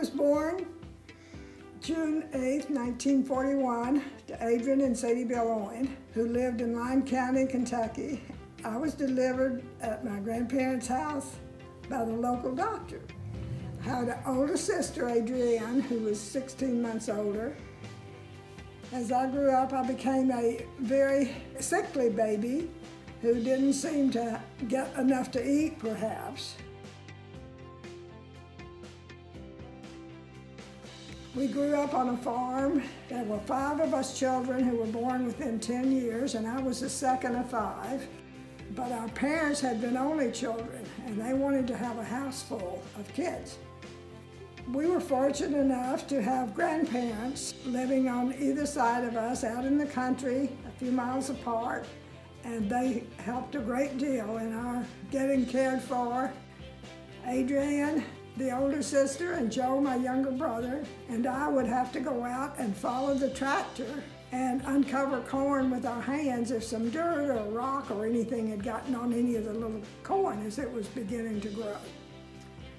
was born June 8, 1941, to Adrian and Sadie Bill Owen, who lived in Lyon County, Kentucky. I was delivered at my grandparents' house by the local doctor. I had an older sister, Adrienne, who was 16 months older. As I grew up, I became a very sickly baby who didn't seem to get enough to eat, perhaps. We grew up on a farm. There were 5 of us children who were born within 10 years, and I was the second of 5. But our parents had been only children, and they wanted to have a house full of kids. We were fortunate enough to have grandparents living on either side of us out in the country, a few miles apart, and they helped a great deal in our getting cared for. Adrienne, the older sister, and Joe, my younger brother, and I would have to go out and follow the tractor and uncover corn with our hands if some dirt or rock or anything had gotten on any of the little corn as it was beginning to grow.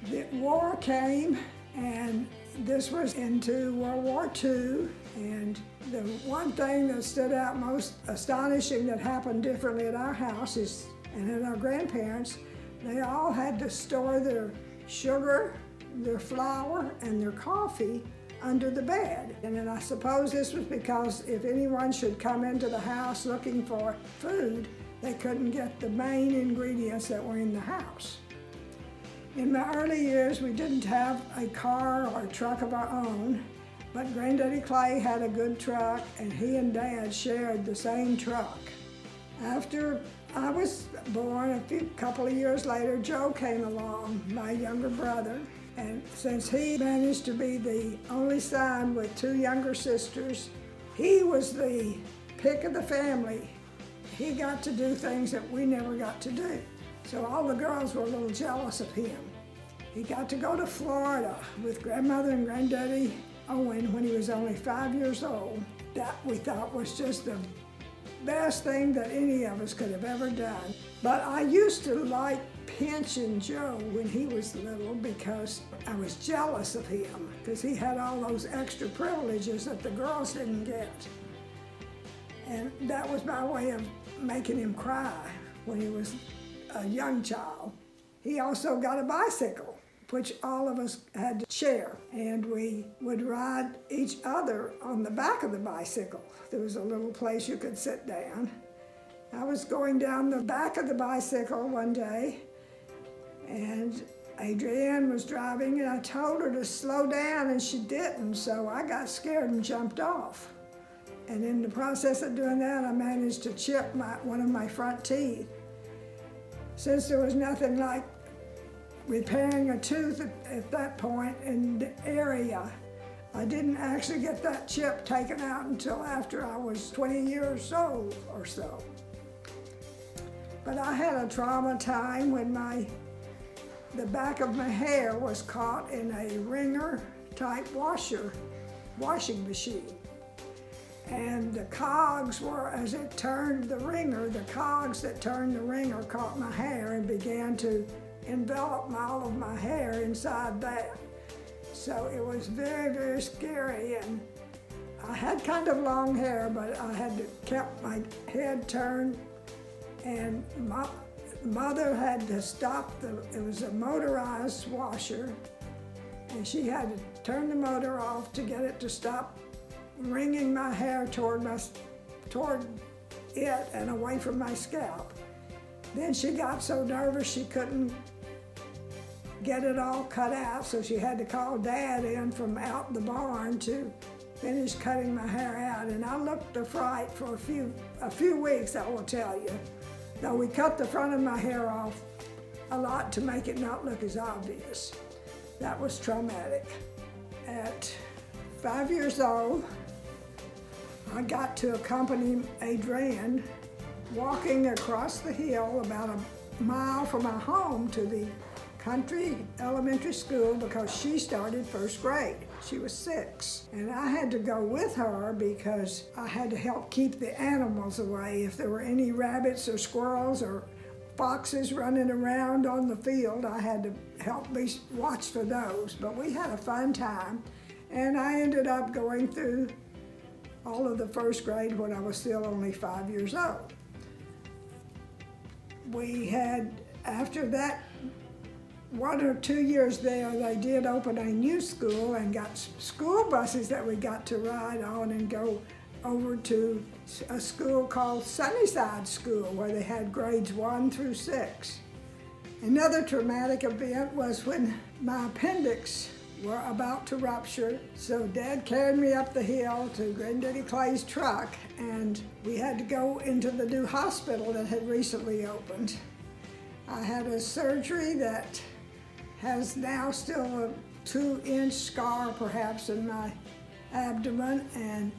The war came, and this was into World War II, and the one thing that stood out most astonishing that happened differently at our house is, and at our grandparents, they all had to store their sugar, their flour, and their coffee under the bed. And then I suppose this was because if anyone should come into the house looking for food, they couldn't get the main ingredients that were in the house. In my early years, we didn't have a car or a truck of our own, but Granddaddy Clay had a good truck, and he and Dad shared the same truck. After I was born, a couple of years later, Joe came along, my younger brother, and since he managed to be the only son with 2 younger sisters, he was the pick of the family. He got to do things that we never got to do. So all the girls were a little jealous of him. He got to go to Florida with Grandmother and Granddaddy Owen when he was only 5 years old. That we thought was just the best thing that any of us could have ever done. But I used to like pinching Joe when he was little because I was jealous of him because he had all those extra privileges that the girls didn't get. And that was my way of making him cry when he was a young child. He also got a bicycle, which all of us had to share, and we would ride each other on the back of the bicycle. There was a little place you could sit down. I was going down the back of the bicycle one day, and Adrienne was driving, and I told her to slow down, and she didn't, so I got scared and jumped off. And in the process of doing that, I managed to chip one of my front teeth. Since there was nothing like repairing a tooth at that point in the area, I didn't actually get that chip taken out until after I was 20 years old or so. But I had a trauma time when the back of my hair was caught in a wringer type washing machine. And the cogs were, as it turned the wringer, the cogs that turned the wringer caught my hair and began to envelop all of my hair inside that. So it was very, very scary, and I had kind of long hair, but I had to keep my head turned, and my mother had to stop it was a motorized washer, and she had to turn the motor off to get it to stop wringing my hair toward it and away from my scalp. Then she got so nervous she couldn't get it all cut out, so she had to call Dad in from out the barn to finish cutting my hair out. And I looked a fright for a few weeks, I will tell you. Though we cut the front of my hair off a lot to make it not look as obvious. That was traumatic. At 5 years old, I got to accompany Adrienne walking across the hill about a mile from our home to the country elementary school because she started first grade. She was 6. And I had to go with her because I had to help keep the animals away. If there were any rabbits or squirrels or foxes running around on the field. I had to help be watch for those, but we had a fun time. And I ended up going through all of the first grade when I was still only 5 years old. We had, after that 1 or 2 years there, they did open a new school and got school buses that we got to ride on and go over to a school called Sunnyside School, where they had grades 1 through 6. Another traumatic event was when my appendix were about to rupture, so Dad carried me up the hill to Granddaddy Clay's truck, and we had to go into the new hospital that had recently opened. I had a surgery that has now still a 2-inch scar perhaps in my abdomen, and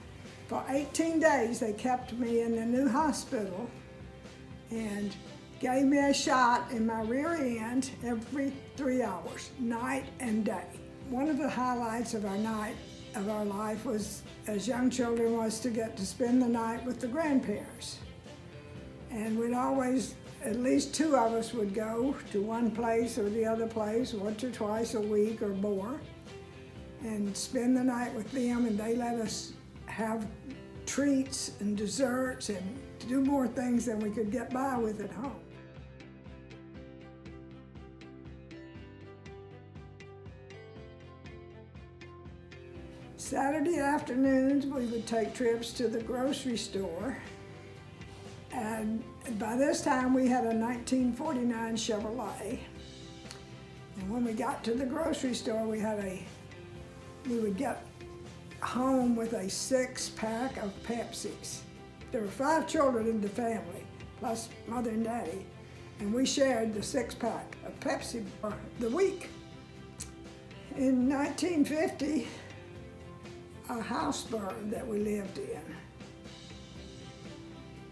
for 18 days they kept me in the new hospital and gave me a shot in my rear end every 3 hours, night and day. One of the highlights of our life was, as young children, was to get to spend the night with the grandparents. And we'd always, at least 2 of us would go to one place or the other place once or twice a week or more and spend the night with them, and they let us have treats and desserts and do more things than we could get by with at home. Saturday afternoons, we would take trips to the grocery store. And by this time, we had a 1949 Chevrolet. And when we got to the grocery store, we would get home with a 6-pack of Pepsis. There were 5 children in the family, plus Mother and Daddy, and we shared the 6-pack of Pepsi for the week. In 1950, a house burned that we lived in.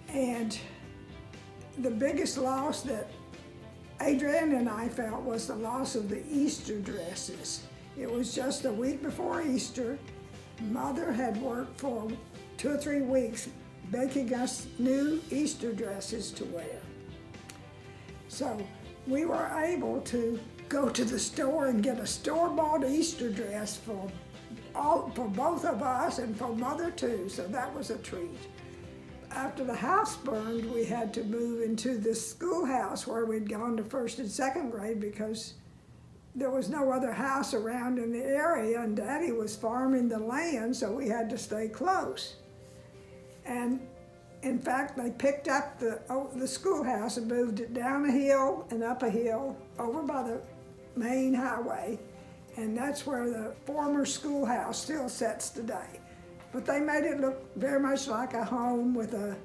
And the biggest loss that Adrienne and I felt was the loss of the Easter dresses. It was just a week before Easter. Mother had worked for 2 or 3 weeks making us new Easter dresses to wear. So we were able to go to the store and get a store-bought Easter dress for both of us and for Mother too, so that was a treat. After the house burned, we had to move into this schoolhouse where we'd gone to 1st and 2nd grade because there was no other house around in the area, and Daddy was farming the land, so we had to stay close. And in fact, they picked up the schoolhouse and moved it down a hill and up a hill over by the main highway, and that's where the former schoolhouse still sits today. But they made it look very much like a home with a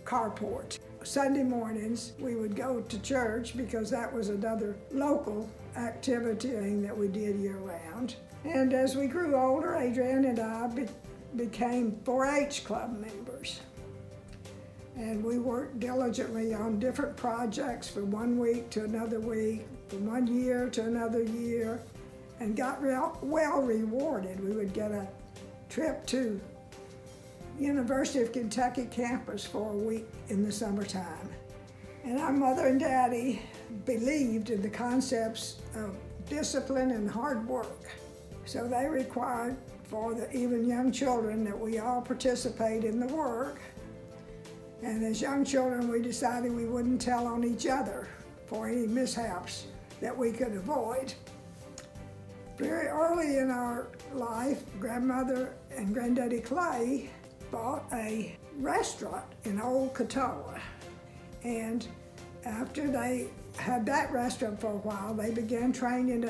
carport. Sunday mornings, we would go to church because that was another local activity that we did year-round. And as we grew older, Adrienne and I became 4-H club members. And we worked diligently on different projects from 1 week to another week, from 1 year to another year, and got well rewarded. We would get a trip to University of Kentucky campus for a week in the summertime. And our Mother and Daddy believed in the concepts of discipline and hard work. So they required for the even young children that we all participate in the work. And as young children, we decided we wouldn't tell on each other for any mishaps that we could avoid. Very early in our life, Grandmother and Granddaddy Clay bought a restaurant in Old Catawba. And after they had that restaurant for a while, they began training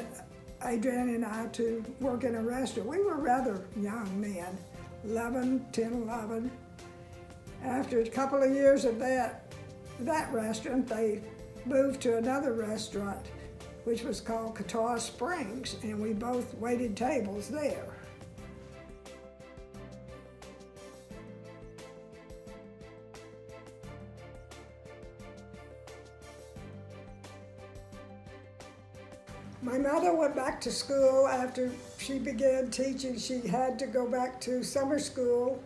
Adrienne and I to work in a restaurant. We were rather young then, 10, 11. After a couple of years of that restaurant, they moved to another restaurant, which was called Catawba Springs, and we both waited tables there. My mother went back to school after she began teaching. She had to go back to summer school,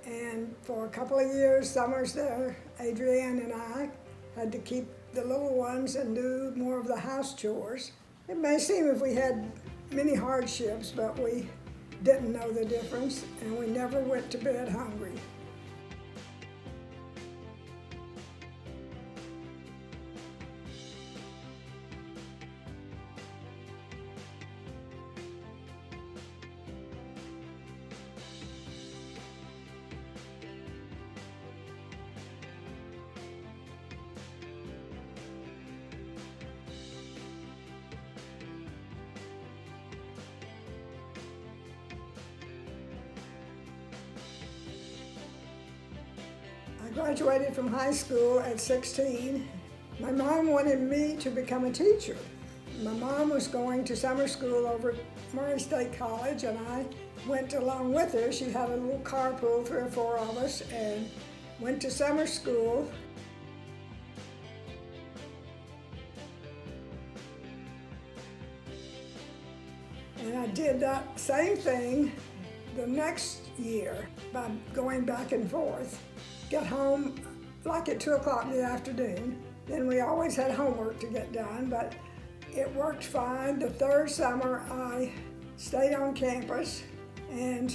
and for a couple of years, summers there, Adrienne and I had to keep the little ones and do more of the house chores. It may seem if we had many hardships, but we didn't know the difference, and we never went to bed hungry. I graduated from high school at 16. My mom wanted me to become a teacher. My mom was going to summer school over at Murray State College, and I went along with her. She had a little carpool, 3 or 4 of us, and went to summer school. And I did that same thing the next year by going back and forth. Get home like at 2 o'clock in the afternoon. Then we always had homework to get done, but it worked fine. The 3rd summer I stayed on campus and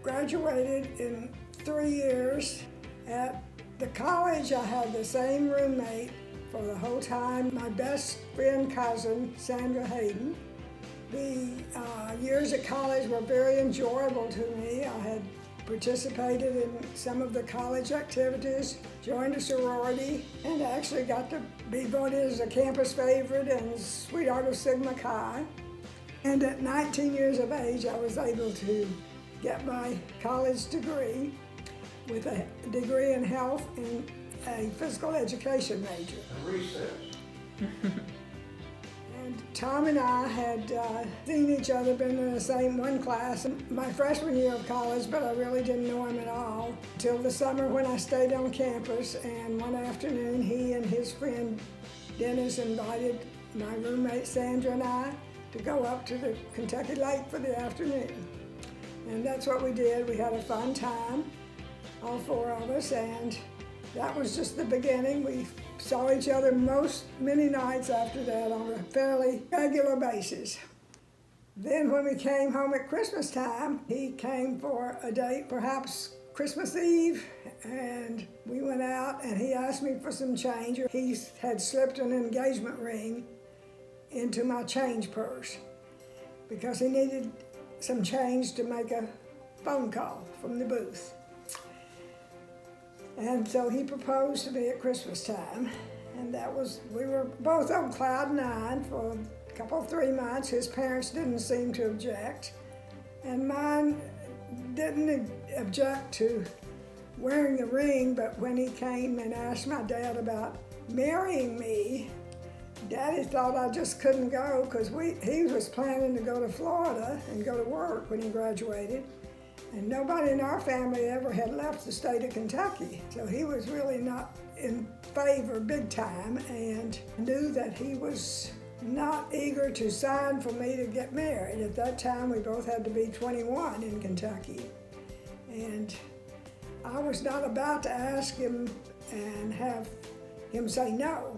graduated in 3 years. At the college I had the same roommate for the whole time, my best friend cousin, Sandra Hayden. The years at college were very enjoyable to me. I had participated in some of the college activities, joined a sorority, and actually got to be voted as a campus favorite and sweetheart of Sigma Chi. And at 19 years of age, I was able to get my college degree with a degree in health and a physical education major. A recess. And Tom and I had seen each other, been in the same one class my freshman year of college, but I really didn't know him at all till the summer when I stayed on campus. And one afternoon, he and his friend Dennis invited my roommate Sandra and I to go up to the Kentucky Lake for the afternoon. And that's what we did. We had a fun time, all 4 of us, and that was just the beginning. We saw each other many nights after that on a fairly regular basis. Then when we came home at Christmas time, he came for a date, perhaps Christmas Eve, and we went out and he asked me for some change. He had slipped an engagement ring into my change purse because he needed some change to make a phone call from the booth. And so he proposed to me at Christmas time, and we were both on cloud 9 for a couple, 3 months. His parents didn't seem to object, and mine didn't object to wearing the ring, but when he came and asked my dad about marrying me, Daddy thought I just couldn't go because he was planning to go to Florida and go to work when he graduated. And nobody in our family ever had left the state of Kentucky. So he was really not in favor big time and knew that he was not eager to sign for me to get married. At that time, we both had to be 21 in Kentucky. And I was not about to ask him and have him say no.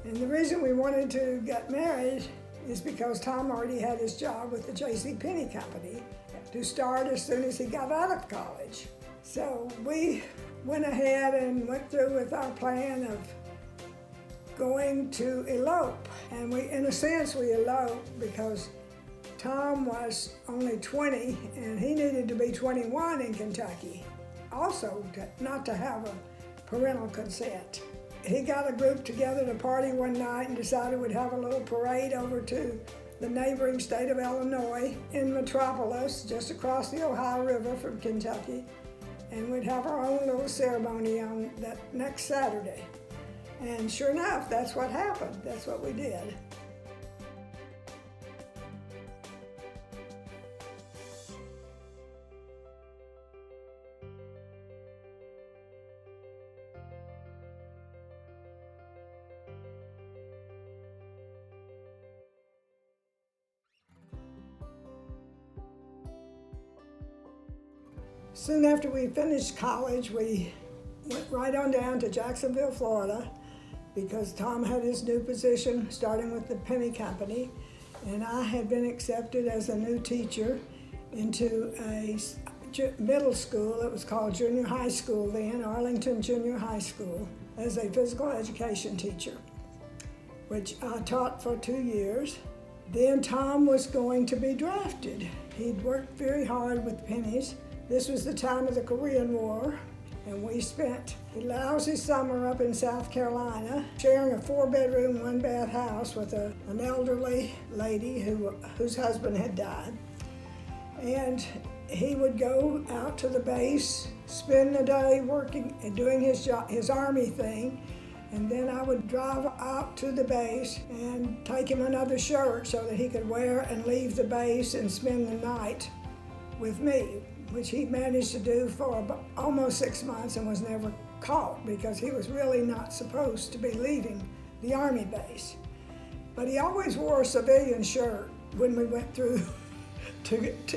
And the reason we wanted to get married is because Tom already had his job with the JCPenney company to start as soon as he got out of college. So we went ahead and went through with our plan of going to elope. And in a sense, we eloped because Tom was only 20 and he needed to be 21 in Kentucky. Also, not to have a parental consent. He got a group together to party one night and decided we'd have a little parade over to the neighboring state of Illinois in Metropolis, just across the Ohio River from Kentucky. And we'd have our own little ceremony on that next Saturday. And sure enough, that's what happened. That's what we did. Soon after we finished college, we went right on down to Jacksonville, Florida, because Tom had his new position starting with the penny company, and I had been accepted as a new teacher into a middle school. It was called junior high school then, Arlington Junior High School, as a physical education teacher, which I taught for 2 years. Then Tom was going to be drafted. He'd worked very hard with pennies. This was the time of the Korean War, and we spent a lousy summer up in South Carolina, sharing a 4-bedroom, 1-bath house with an elderly lady whose husband had died. And he would go out to the base, spend the day working and doing his Army thing, and then I would drive out to the base and take him another shirt so that he could wear and leave the base and spend the night with me, which he managed to do for almost 6 months and was never caught because he was really not supposed to be leaving the Army base. But he always wore a civilian shirt when we went through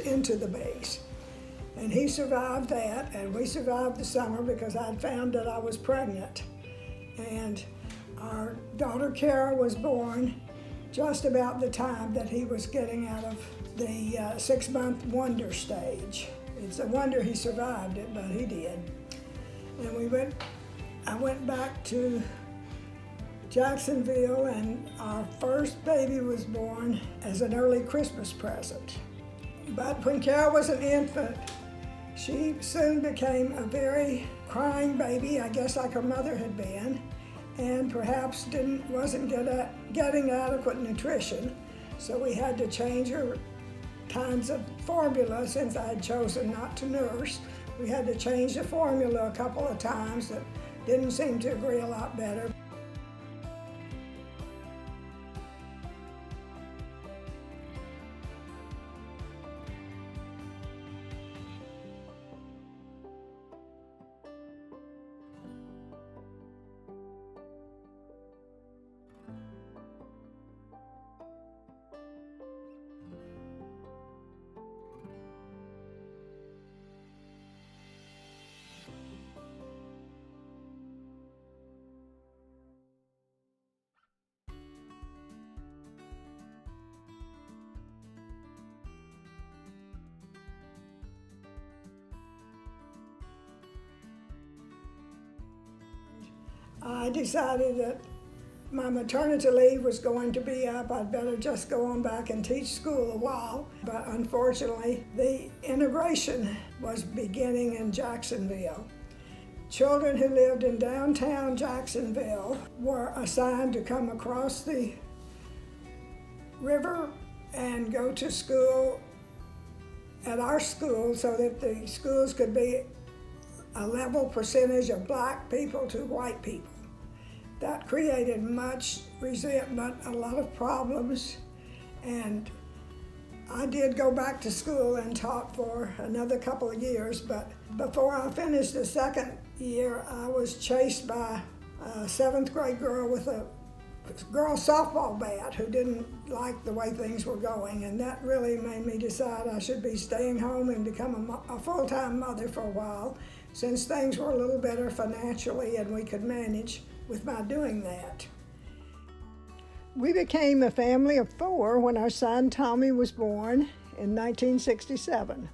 into the base. And he survived that, and we survived the summer because I'd found that I was pregnant. And our daughter Kara was born just about the time that he was getting out of the 6-month wonder stage. It's a wonder he survived it, but he did. And I went back to Jacksonville, and our first baby was born as an early Christmas present. But when Kara was an infant, she soon became a very crying baby, I guess like her mother had been, and perhaps wasn't getting adequate nutrition. So we had to change her kinds of formula since I had chosen not to nurse. We had to change the formula a couple of times that didn't seem to agree a lot better. I decided that my maternity leave was going to be up. I'd better just go on back and teach school a while. But unfortunately, the integration was beginning in Jacksonville. Children who lived in downtown Jacksonville were assigned to come across the river and go to school at our school so that the schools could be a level percentage of black people to white people. That created much resentment, a lot of problems, and I did go back to school and taught for another couple of years, but before I finished the second year, I was chased by a 7th grade girl with a girls softball bat who didn't like the way things were going, and that really made me decide I should be staying home and become a full-time mother for a while, since things were a little better financially and we could manage with my doing that. We became a family of 4 when our son Tommy was born in 1967.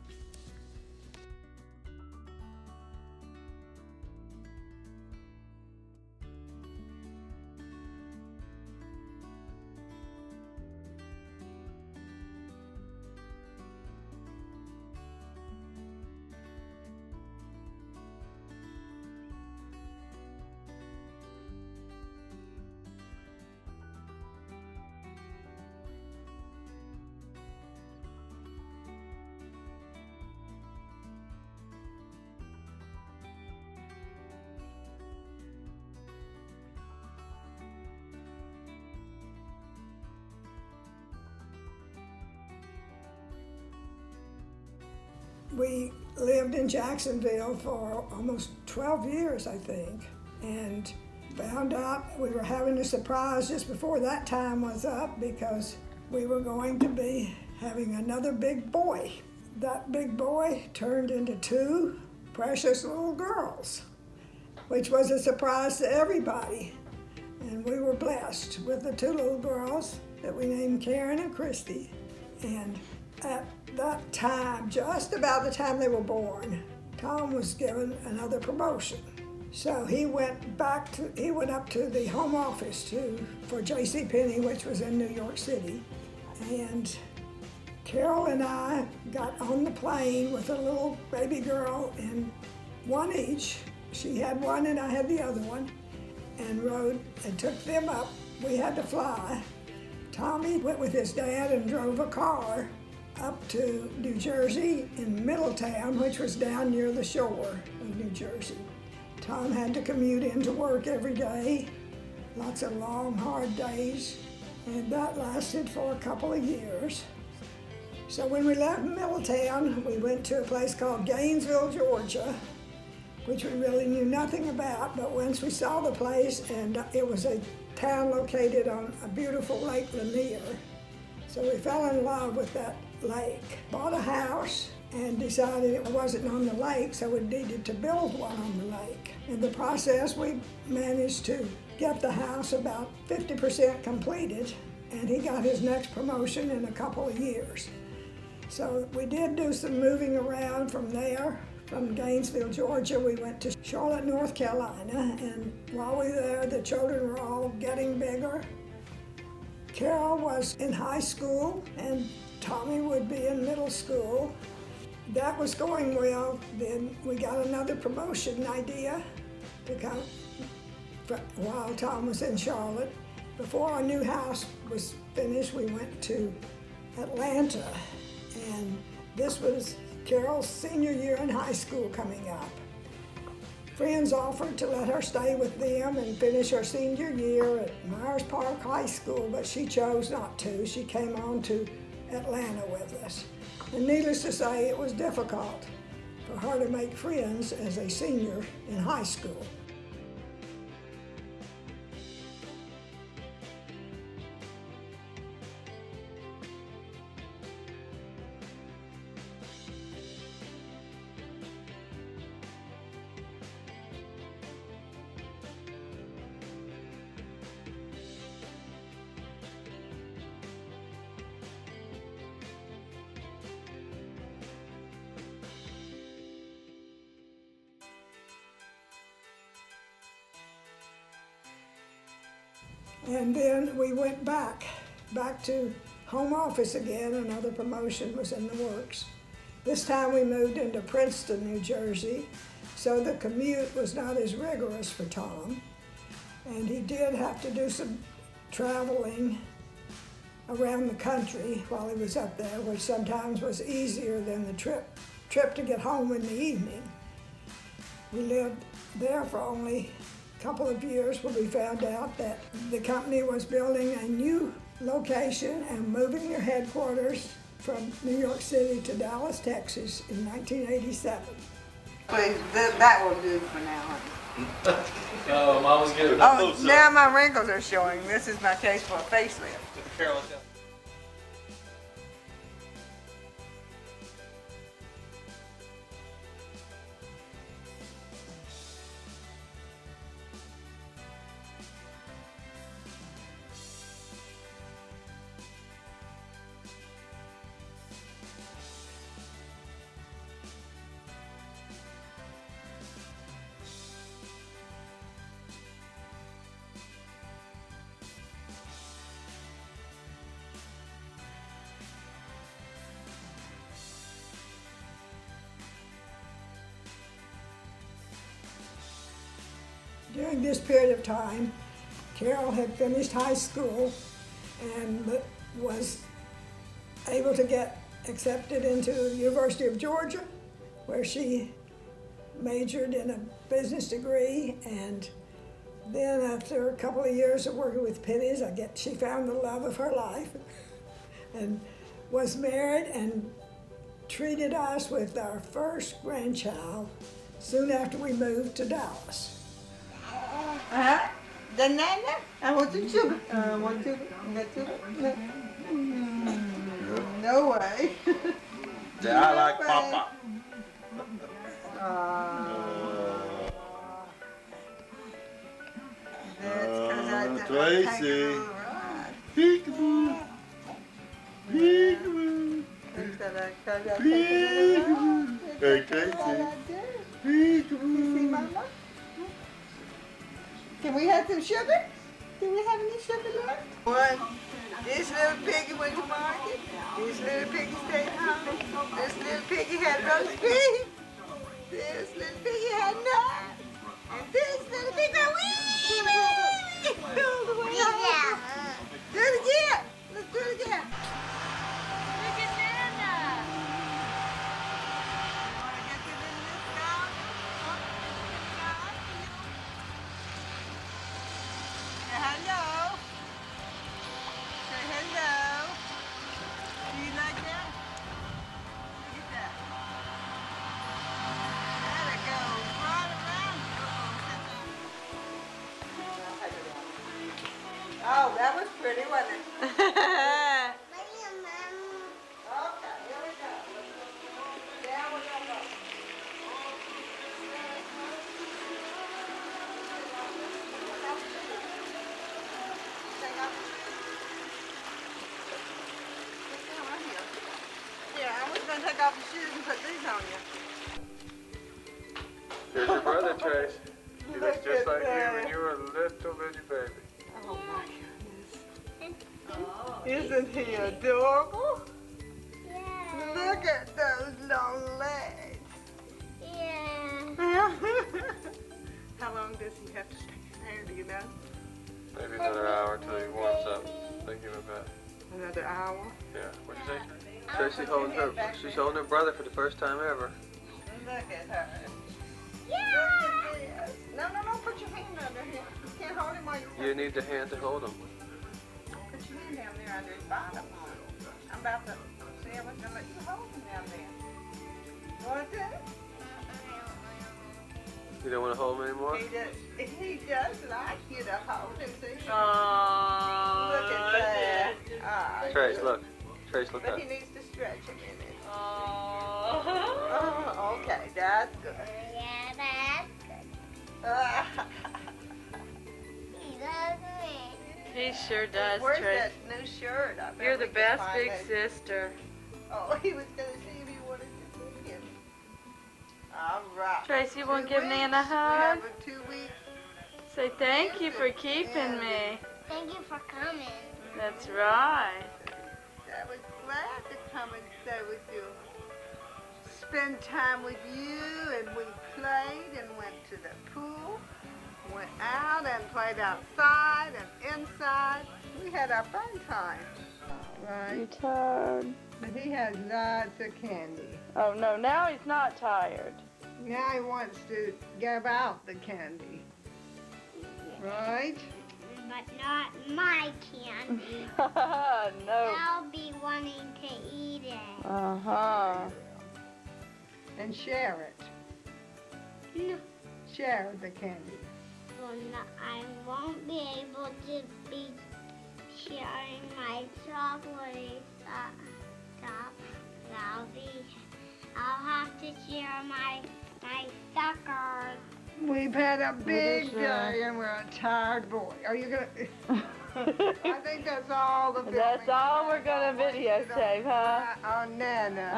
We lived in Jacksonville for almost 12 years, I think, and found out we were having a surprise just before that time was up because we were going to be having another big boy. That big boy turned into 2 precious little girls, which was a surprise to everybody. And we were blessed with the two little girls that we named Karen and Christy. And at that time, just about the time they were born, Tom was given another promotion. So he went up to the home office for J.C. Penney, which was in New York City. And Carol and I got on the plane with a little baby girl and one each. She had one and I had the other one, and rode and took them up. We had to fly. Tommy went with his dad and drove a car up to New Jersey in Middletown, which was down near the shore of New Jersey. Tom had to commute into work every day, lots of long, hard days, and that lasted for a couple of years. So when we left Middletown, we went to a place called Gainesville, Georgia, which we really knew nothing about, but once we saw the place, and it was a town located on a beautiful Lake Lanier, so we fell in love with that lake, bought a house, and decided it wasn't on the lake, so we needed to build one on the lake. In the process, we managed to get the house about 50% completed, and he got his next promotion in a couple of years. So we did do some moving around from there. From Gainesville, Georgia, we went to Charlotte, North Carolina, and while we were there, the children were all getting bigger. Carol was in high school, and Tommy would be in middle school. That was going well. Then we got another promotion idea to come while Tom was in Charlotte. Before our new house was finished, we went to Atlanta, and this was Carol's senior year in high school coming up. Friends offered to let her stay with them and finish her senior year at Myers Park High School, but she chose not to. She came on to Atlanta with us. And needless to say, it was difficult for her to make friends as a senior in high school. And then we went back to home office again. Another promotion was in the works. This time we moved into Princeton, New Jersey, so the commute was not as rigorous for Tom. And he did have to do some traveling around the country while he was up there, which sometimes was easier than the trip to get home in the evening. We lived there for only couple of years when we found out that the company was building a new location and moving their headquarters from New York City to Dallas, Texas in 1987. Please, that will do for now. Mama's getting Oh, now my wrinkles are showing. This is my case for a facelift. Carol. During this period of time, Carol had finished high school and was able to get accepted into the University of Georgia, where she majored in a business degree. And then after a couple of years of working with Penny's, she found the love of her life and was married and treated us with our first grandchild soon after we moved to Dallas. The nana? I want the sugar. I want sugar. No way. Yeah, I like Papa. That's because I Tracy. All right. Peekaboo. Peekaboo. Peekaboo. Hey, Tracy. Peekaboo. Mama? Can we have some sugar? Do we have any sugar left? One. This little piggy went to market. This little piggy stayed home. This little piggy had roast beef. This little piggy had nuts. And this little piggy went wee all the way home. Do it again. Let's do it again. Look at Nana. Want to get them in this dog? Say hello. Say hello. Do you like that? Look at that. There it goes. Right around. Oh, that was pretty, wasn't it? Okay, here we go. Down we go. Yeah, I was gonna take off your shoes and put these on you. Here's your brother, Trace. He looks Look just at like you that. when you were a little bitty baby. Oh my goodness. Isn't he adorable? Yeah. Look at those long legs. Yeah. How long does he have to stay in there, do you know? Maybe another hour till he warms up. Then give him back. Another hour? Yeah. What'd you say, Tracy? She's holding her brother for the first time ever. Look at her. Yeah. Look at this. No, put your hand under him. You can't hold him while you're You need the hand to hold him. Put your hand down there under his bottom. I'm about to see, I was gonna let you hold him down there. You want to? You don't want to hold him anymore? He does like you to hold him, see? Aww. Look at that. Ah, Trace, good. look. Trace, look But up. he needs to stretch a minute. Aww. Oh, okay, that's good. Yeah, that's good. Ah. He loves me. He sure does, Where's Trace. that new shirt? I bet You're we the can best find big that. sister. Oh, he was gonna see if he wanted to see him. All right. Tracy, you want to 2 give weeks. Nana a We hug? have a 2 week. Say thank you for keeping me. Thank you for coming. That's right. I was glad to come and stay with you. Spend time with you, and we played and went to the pool, went out and played outside and inside. We had our fun time. You Right. tired? But he has lots of candy. Oh no, now he's not tired. Now he wants to give out the candy. Right? But not my candy. No. I'll be wanting to eat it. Uh-huh. And share it. No, Share the candy. well, no, I won't be able to be sharing my chocolate stuff. I'll have to share my suckers. We've had a big is that? day and we're a tired boy. Are you gonna? I think that's all the filming. That's all we're gonna videotape, huh? On Nana.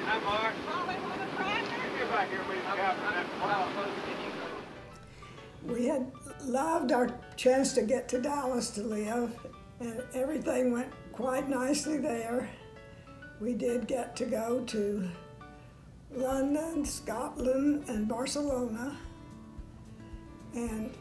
Hi, Mark. We had loved our chance to get to Dallas to live, and everything went quite nicely there. We did get to go to London, Scotland, and Barcelona, and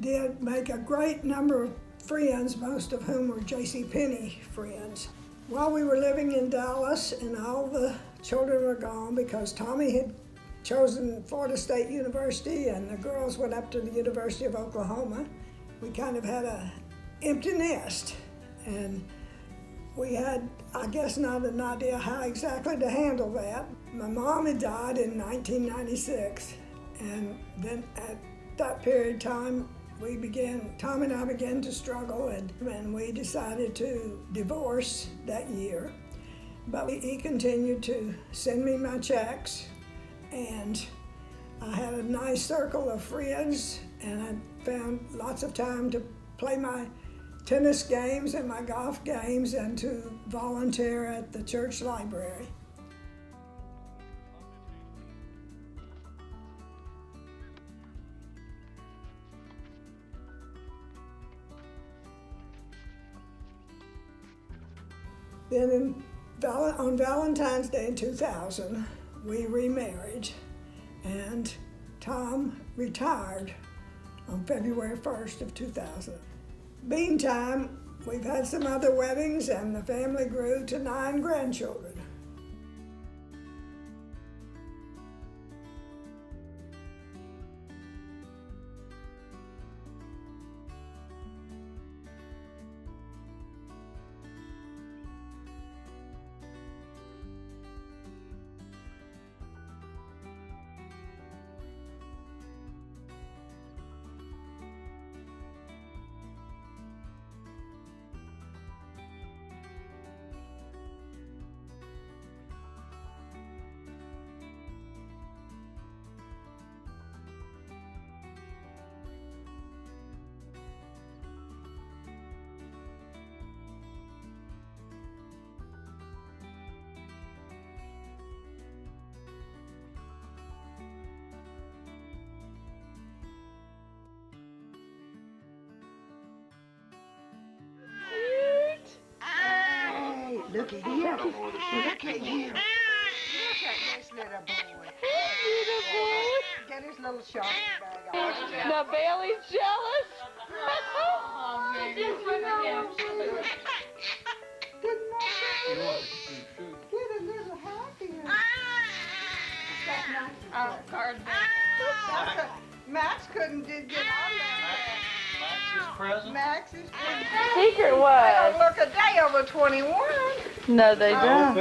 did make a great number of friends, most of whom were JCPenney friends. While we were living in Dallas and all the children were gone because Tommy had chosen Florida State University and the girls went up to the University of Oklahoma, we kind of had a empty nest, and we had, I guess, not an idea how exactly to handle that. My mom had died in 1996, and then at that period of time, Tom and I began to struggle, and we decided to divorce that year. But he continued to send me my checks, and I had a nice circle of friends and I found lots of time to play my tennis games and my golf games and to volunteer at the church library. Then on Valentine's Day in 2000, we remarried, and Tom retired on February 1st of 2000. Meantime, we've had some other weddings, and the family grew to 9 grandchildren. Look at him. Look at him. Look at this little boy. Get his little shopping bag off. Now Bailey's jealous. Get a little happy. Oh, card. Max couldn't get on there. Max's present? Max is Secret They don't was. look a day over 21. No, they don't.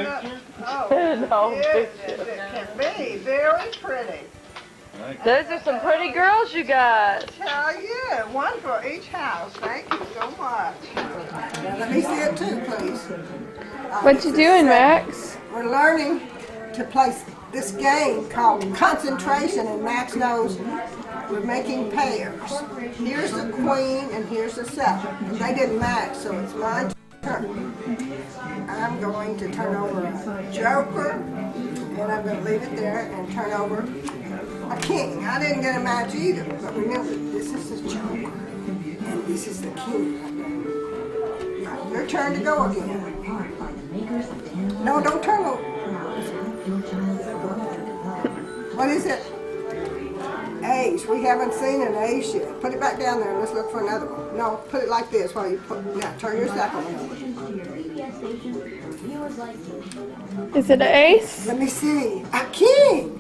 Oh, No goodness, picture. it can be very pretty. Those are some pretty girls you got. Tell you, one for each house. Thank you so much. Now let me see it too, please. What you doing, Max? We're learning to play this game called concentration, and Max knows we're making pairs. Here's the queen and here's the 7. And they didn't match, so it's my turn. I'm going to turn over a joker, and I'm going to leave it there and turn over a king. I didn't get a match either, but remember, this is the joker, and this is the king. Now, your turn to go again. No, don't turn over. What is it? Ace. We haven't seen an ace yet. Put it back down there and let's look for another one. No, put it like this while you put. Now, turn your second one. Is it an ace? Let me see. A king.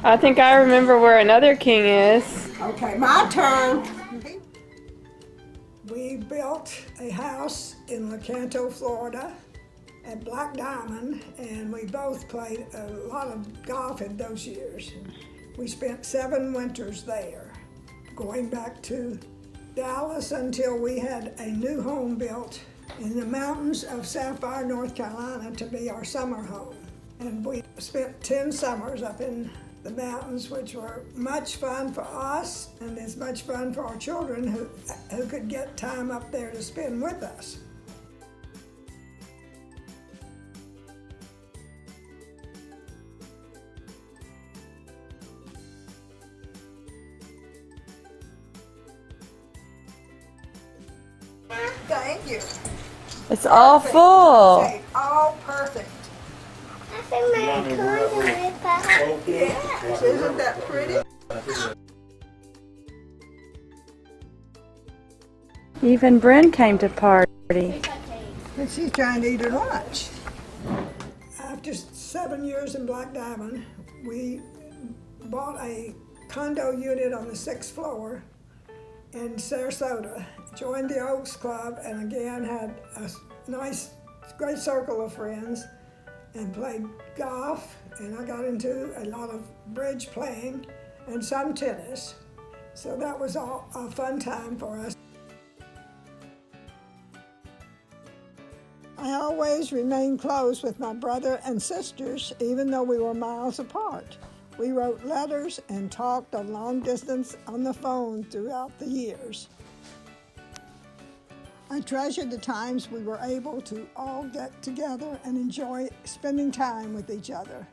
I think I remember where another king is. Okay, my turn. We built a house in Lecanto, Florida, at Black Diamond, and we both played a lot of golf in those years. We spent 7 winters there, going back to Dallas until we had a new home built in the mountains of Sapphire, North Carolina to be our summer home. And we spent 10 summers up in the mountains, which were much fun for us and as much fun for our children who could get time up there to spend with us. Thank you. It's all full. Say, all perfect. Happy Merry Christmas. Yes, isn't that pretty? Even Bryn came to party. And she's trying to eat her lunch. After 7 years in Black Diamond, we bought a condo unit on the 6th floor in Sarasota, joined the Oaks Club, and again had a nice, great circle of friends and played golf, and I got into a lot of bridge playing and some tennis. So that was all a fun time for us. I always remained close with my brother and sisters, even though we were miles apart. We wrote letters and talked a long distance on the phone throughout the years. I treasured the times we were able to all get together and enjoy spending time with each other.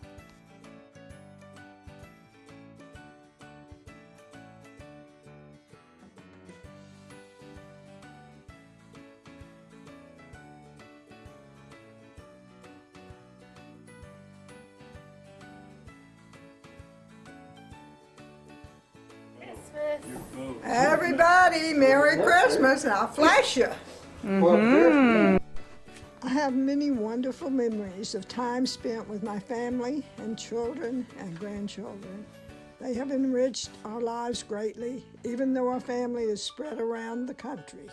Everybody, Merry Christmas, and I'll flash you. I have many wonderful memories of time spent with my family and children and grandchildren. They have enriched our lives greatly, even though our family is spread around the country.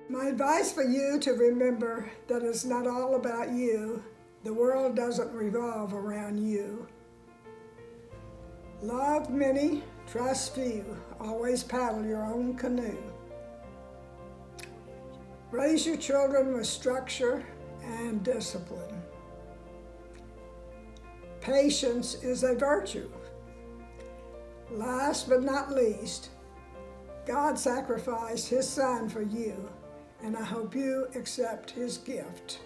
My advice for you to remember that it's not all about you. The world doesn't revolve around you. Love many, trust few. Always paddle your own canoe. Raise your children with structure and discipline. Patience is a virtue. Last but not least, God sacrificed His Son for you, and I hope you accept His gift.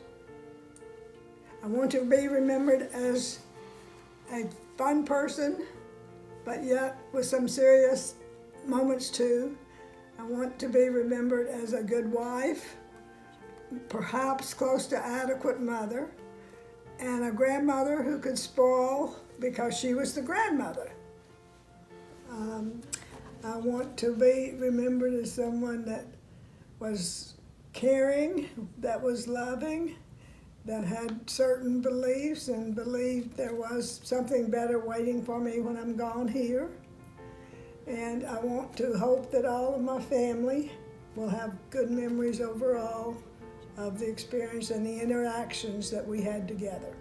I want to be remembered as a fun person, but yet with some serious moments too. I want to be remembered as a good wife, perhaps close to adequate mother, and a grandmother who could spoil because she was the grandmother. I want to be remembered as someone that was caring, that was loving, that had certain beliefs and believed there was something better waiting for me when I'm gone here. And I want to hope that all of my family will have good memories overall of the experience and the interactions that we had together.